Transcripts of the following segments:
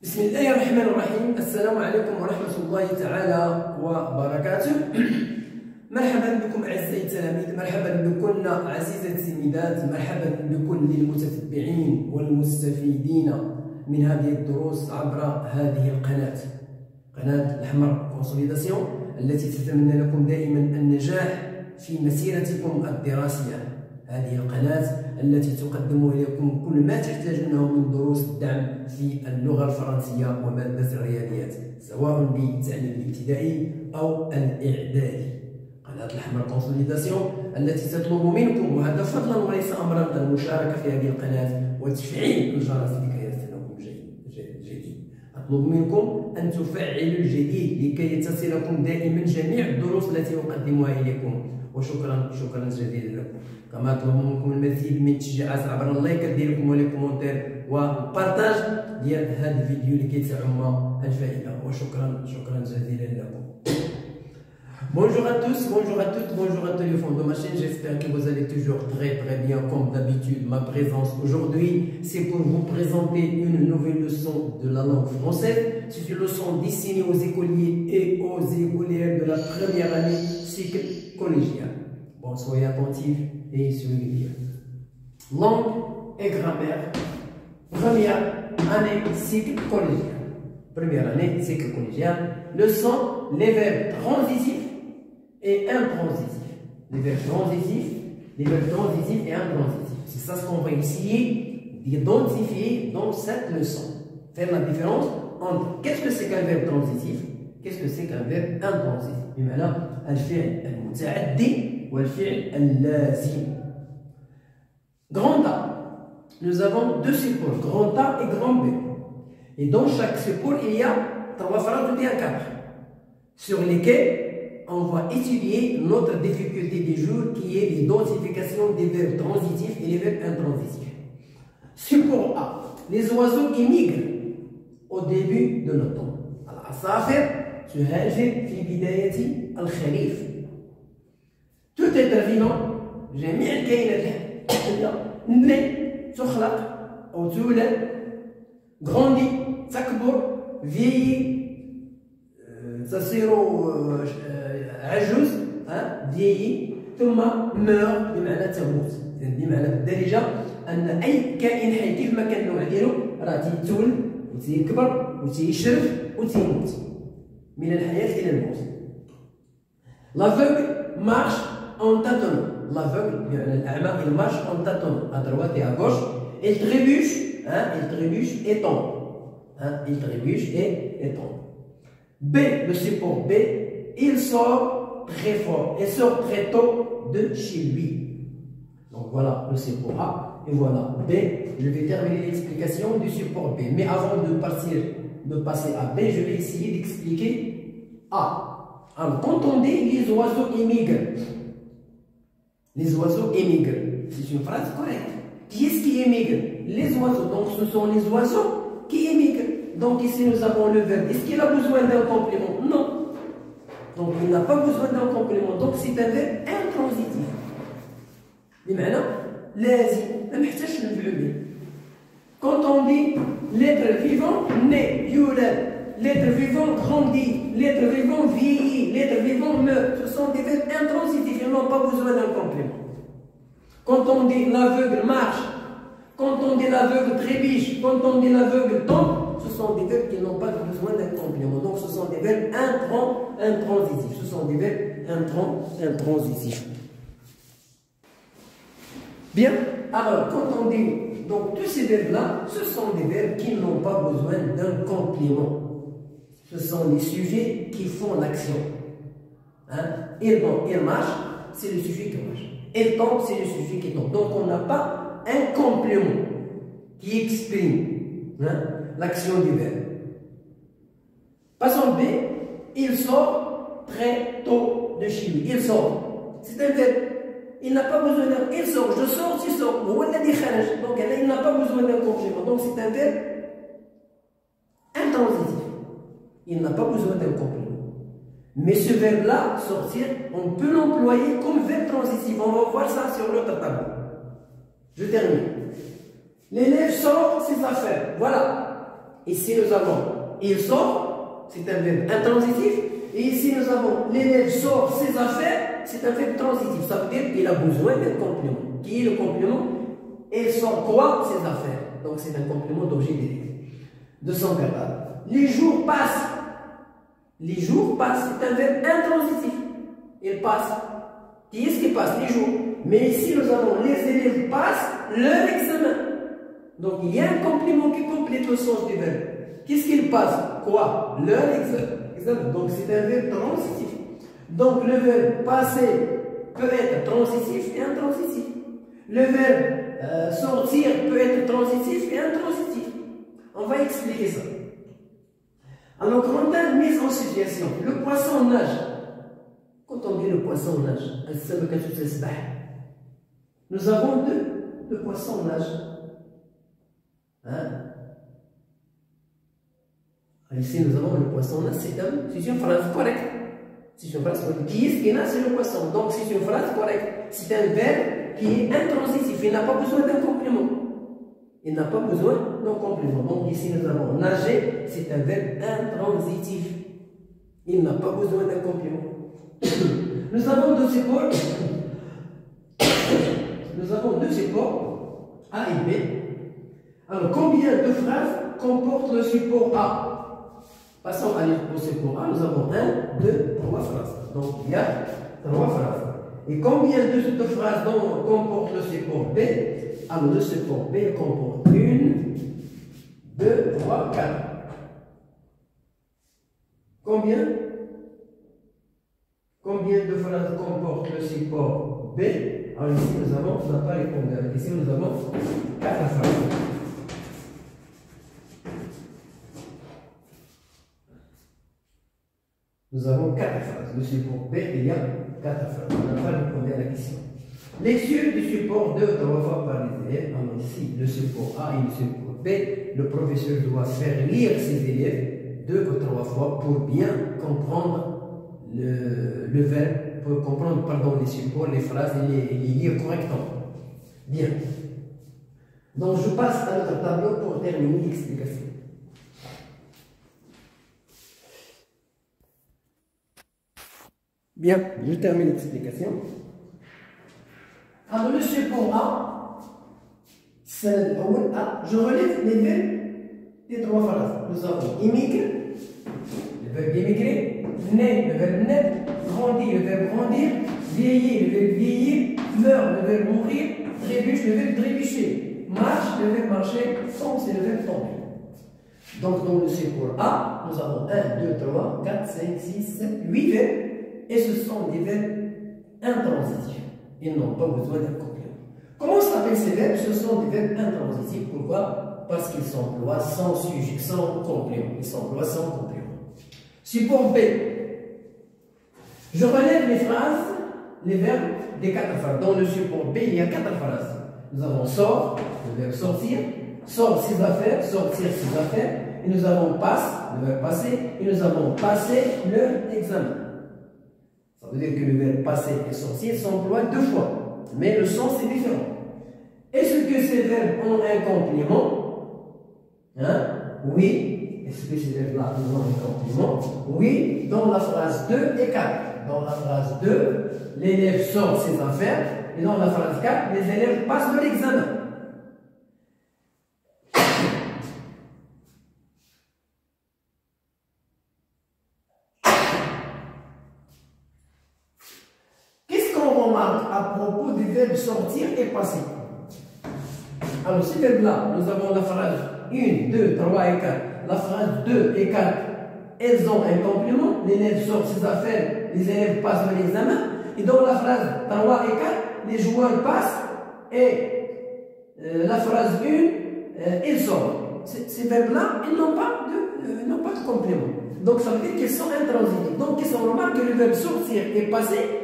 بسم الله الرحمن الرحيم. السلام عليكم ورحمة الله تعالى وبركاته. مرحبا بكم أعزائي التلاميذ، مرحبا بكل عزيزة التلميذات، مرحبا بكل المتتبعين والمستفيدين من هذه الدروس عبر هذه القناة، قناة الأحمر كونسوليداسيون، التي تتمنى لكم دائما النجاح في مسيرتكم الدراسية. هذه القناة التي تقدم إليكم كل ما تحتاجونه من دروس الدعم في اللغة الفرنسية ومادة الرياضيات، سواء بالتعليم الابتدائي أو الإعدادي. قناة الأحمر كونسوليداسيون التي تطلب منكم، وهذا فضلا وليس أمرا، المشاركة في هذه القناة وتفعيل الجرس لكي يصلكم جديد. أطلب منكم أن تفعلوا الجديد لكي تصلكم دائما جميع الدروس التي أقدمها إليكم. وشكرا جزيلا لكم. كما أطلب منكم المزيد من التشجيعات عبر اللايك ديالكم والكومنتير والبارتاج ديال هذا الفيديو لكي تعم الفائدة. وشكرا جزيلا لكم. Bonjour à tous, bonjour à toutes, bonjour à tous les fonds de ma chaîne. J'espère que vous allez toujours très bien comme d'habitude. Ma présence aujourd'hui, c'est pour vous présenter une nouvelle leçon de la langue française. C'est une leçon destinée aux écoliers et aux écolières de la première année cycle collégien. Bon, soyez attentifs et suivez bien. Langue et grammaire, première année cycle collégien. Première année cycle collégien. Leçon, les verbes transitifs et intransitifs. Les verbes transitifs et intransitifs. C'est ça ce qu'on va essayer d'identifier dans cette leçon. Faire la différence entre qu'est-ce que c'est qu'un verbe transitif, qu'est-ce que c'est qu'un verbe intransitif. بمعنى الفعل المتعدي والفعل اللازم. Grand A. Nous avons deux supports, grand A et grand B. Et dans chaque support, il y a trois phrases de un cadre sur lesquelles on va étudier notre difficulté du jour qui est l'identification des verbes transitifs et les verbes intransitifs. Support A. Les oiseaux émigrent au début de l'automne. العصافر تهاجر في بداية الخريف. Tout être vivant، جميع الكائنات الحية، نبني، تخلق أو تولد، grandit، تكبر، vieillit، تصير عجوز، vieillit، ثم meurt بمعنى تموت. بمعنى بالدارجة أن أي كائن حي كيف ما كان النوع ديالو راه تيتولد وتيكبر وتيشرف وتيموت، من الحياة إلى الموت. L'aveugle marche en tâtonnant. L'aveugle بمعنى الأعمى il marche en tâtonnant à droite et à gauche. Il trébuche et tombe. Il trébuche et tombe. B, le support B, il sort très fort, il sort très tôt de chez lui. Donc voilà le support A et voilà B. Je vais terminer l'explication du support B. Mais avant de passer à B, je vais essayer d'expliquer A. Alors, quand on dit les oiseaux émigrent, les oiseaux émigrent, c'est une phrase correcte. Qui est-ce qui émigre? Les oiseaux. Donc ce sont les oiseaux qui émigrent. Donc ici nous avons le verbe. Est-ce qu'il a besoin d'un complément? Non. Donc il n'a pas besoin d'un complément. Donc c'est un verbe intransitif. بمعنى لازم ما محتاجش نفعلو به. Quand on dit l'être vivant naît يولد، l'être vivant grandit، l'être vivant vieillit، l'être vivant meurt, ce sont des verbes intransitifs, ils n'ont pas besoin d'un complément. Quand on dit l'aveugle marche, quand on dit l'aveugle trébuche, quand on dit l'aveugle tombe, ce sont des verbes qui n'ont pas besoin d'un complément. Donc ce sont des verbes intransitifs. Ce sont des verbes intransitifs. Bien, alors quand on dit donc tous ces verbes-là, ce sont des verbes qui n'ont pas besoin d'un complément. Ce sont les sujets qui font l'action. Il marche, c'est le sujet qui marche. Il tombe, c'est le sujet qui tombe. Donc on n'a pas un complément qui exprime l'action du verbe. Passons B, il sort très tôt de chez lui. Il sort. C'est un verbe. Il n'a pas besoin d'un. Il sort, je sors, tu sors. Donc il n'a pas besoin d'un complément. Donc c'est un verbe intransitif. Il n'a pas besoin d'un complément. Mais ce verbe-là, sortir, on peut l'employer comme verbe transitif. On va voir ça sur l'autre tableau. Je termine. L'élève sort ses affaires. Voilà. Ici, nous avons il sort, c'est un verbe intransitif. Et ici, nous avons l'élève sort ses affaires, c'est un verbe transitif. Ça veut dire qu'il a besoin d'un complément. Qui est le complément? Il sort quoi? Ses affaires. Donc, c'est un complément d'objet direct. 204. Les jours passent. Les jours passent, c'est un verbe intransitif. Ils passent. Qui est-ce qui passe? Les jours. Mais ici, nous avons les élèves passent leur examen. Donc, il y a un complément qui complète le sens du verbe. Qu'est-ce qu'ils passent? Quoi? Leur examen. Donc, c'est un verbe transitif. Donc, le verbe passer peut être transitif et intransitif. Le verbe sortir peut être transitif et intransitif. On va expliquer ça. Alors, quand on a une mise en situation, le poisson nage. Quand on dit le poisson nage, nous avons le poisson nage. Hein? Ici, nous avons le poisson nage, c'est une phrase correcte. C'est une phrase correcte. Qui est-ce qui nage? C'est le poisson. Donc, c'est une phrase correcte. C'est un verbe qui est intransitif. Il n'a pas besoin d'un complément. Il n'a pas besoin d'un complément. Donc, ici, nous avons nager, c'est un verbe intransitif. Il n'a pas besoin d'un complément. Nous avons deux supports. Nous avons deux supports, A et B. Alors, combien de phrases comporte le support A? Passons au support A. Nous avons 1, 2, 3 phrases. Donc, il y a 3 phrases. Et combien de phrases comporte le support B? Alors, le support B comporte 1, 2, 3, 4. Combien de phrases comporte le support B? Alors ici, nous avons, on n'a pas répondu. Ici, nous avons 4 phrases. Nous avons 4 phrases. Le support B, il y a 4 phrases. On n'a pas répondu à la question. Lecture du support 2 3 fois par les élèves. Alors ici, le support A et le support B, le professeur doit faire lire ses élèves 2 ou 3 fois pour bien comprendre le verbe, pour comprendre les supports, les phrases et les lire correctement. Bien. Donc je passe à notre tableau pour terminer l'explication. Bien, je termine l'explication. Alors le support A, c'est le A. Je relève les verbes des 3 phrases. Nous avons immigrer, le verbe immigrer, naître, le verbe naître, grandir, le verbe grandir, vieillir, le verbe vieillir, meurt, le verbe mourir, trébuche, le verbe trébucher, marche, le verbe marcher, tombe, c'est le verbe tomber. Donc, dans le support A, nous avons 1, 2, 3, 4, 5, 6, 7, 8 verbes, et ce sont des verbes intransitifs. Ils n'ont pas besoin d'un complément. Comment s'appellent ces verbes? Ce sont des verbes intransitifs. Pourquoi? Parce qu'ils s'emploient sans sujet, sans complément. Ils s'emploient sans complément. Support B. Je relève les phrases, les verbes des 4 phrases. Dans le support B, il y a 4 phrases. Nous avons sort, le verbe sortir, sort ses affaires, sortir ses affaires, et nous avons passe, le verbe passer, et nous avons passé leur examen. Ça veut dire que le verbe passer et sortir s'emploient 2 fois, mais le sens est différent. Est-ce que ces verbes ont un complément? Hein? Oui. Est-ce que ces verbes-là ont un complément? Oui, dans la phrase 2 et 4. Dans la phrase 2, l'élève sort ses affaires, et dans la phrase 4, les élèves passent leur examen. Qu'est-ce qu'on remarque à propos du verbe sortir et passer? Alors, ces verbes-là, nous avons la phrase 1, 2, 3 et 4. La phrase 2 et 4, elles ont un complément. L'élève sort ses affaires, les élèves passent leur examen. Et dans la phrase 3 et 4, les joueurs passent et la phrase 1, ils sortent. Ces verbes-là, ils n'ont pas de complément. Donc, ça veut dire qu'ils sont intransitifs. Donc, ils sont remarqués que le verbe sortir et passer,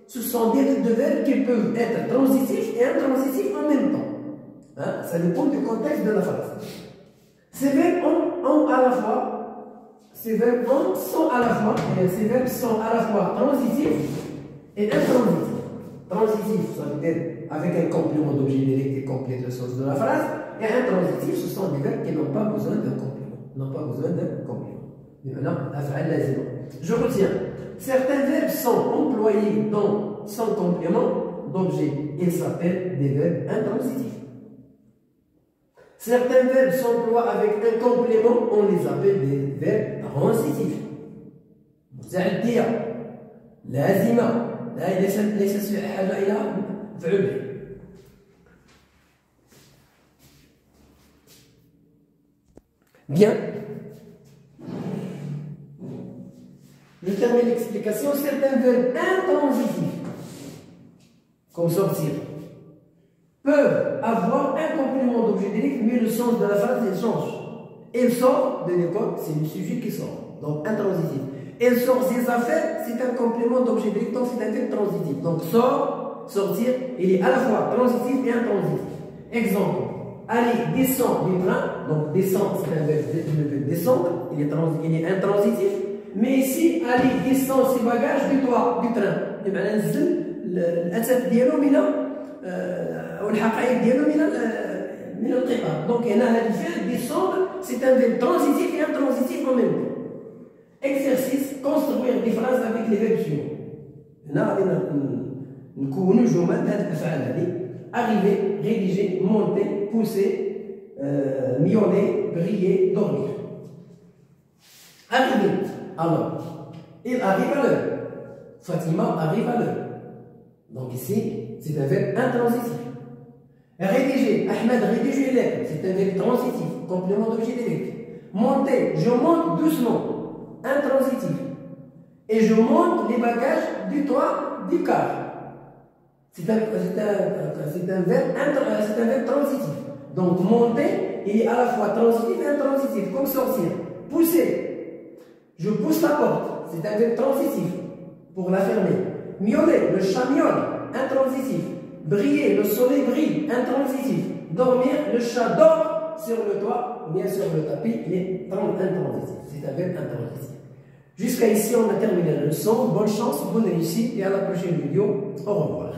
ce sont deux verbes qui peuvent être transitifs et intransitifs en même temps. Hein? Ça dépend du contexte de la phrase. Ces verbes sont à la fois transitifs et intransitifs. Transitifs, ça veut dire avec un complément d'objet direct qui complète le sens de la phrase, et intransitifs, ce sont des verbes qui n'ont pas besoin d'un complément. n'a pas besoin d'un complément. Maintenant, أفعال لازمة. Je retiens. Certains verbes sont employés sans complément d'objet. Ils s'appellent des verbes intransitifs. Certains verbes s'emploient avec un complément, on les appelle des verbes transitifs. متعدية لازمة لا ليست حاجة إلى مفعول به. Bien. Je termine l'explication. Certains verbes intransitifs, comme sortir, peuvent avoir un complément d'objet direct, mais le sens de la phrase il change. Elle sort de l'école, c'est le sujet qui sort, donc intransitif. Elle sort ses affaires, c'est un complément d'objet direct, donc c'est un verbe transitif. Donc sort, sortir, il est à la fois transitif et intransitif. Exemple, aller descend du train, donc descend c'est un verbe descendre, il est intransitif. Mais ici, Ali descend ses bagages du toit du train. بمعنى نزل الأثاث ديالو من أو الحقائب ديالو من القطار. Donc هنا هذا الفعل descendre c'est un verbe transitif et intransitif en même temps. Exercice construire des phrases avec les verbes suivants. هنا غادي نكونوا جمل هذه الأفعال هذه arriver, rédiger, monter, pousser, miauler, briller, dormir. Arriver. Alors, il arrive à l'heure. Fatima arrive à l'heure. Donc ici, c'est un verbe intransitif. Rédiger. Ahmed rédige les lettres. C'est un verbe transitif. Complément d'objet direct. Monter. Je monte doucement. Intransitif. Et je monte les bagages du toit du car. C'est un verbe transitif. Donc monter, il est à la fois transitif et intransitif. Comme sortir. Pousser. Je pousse la porte, c'est un verbe transitif pour la fermer. Miauler, le chat miaule, intransitif. Briller, le soleil brille, intransitif. Dormir, le chat dort sur le toit, ou bien sur le tapis, il est intransitif. C'est un verbe intransitif. Jusqu'à ici, on a terminé la leçon. Bonne chance, bonne réussite et à la prochaine vidéo. Au revoir.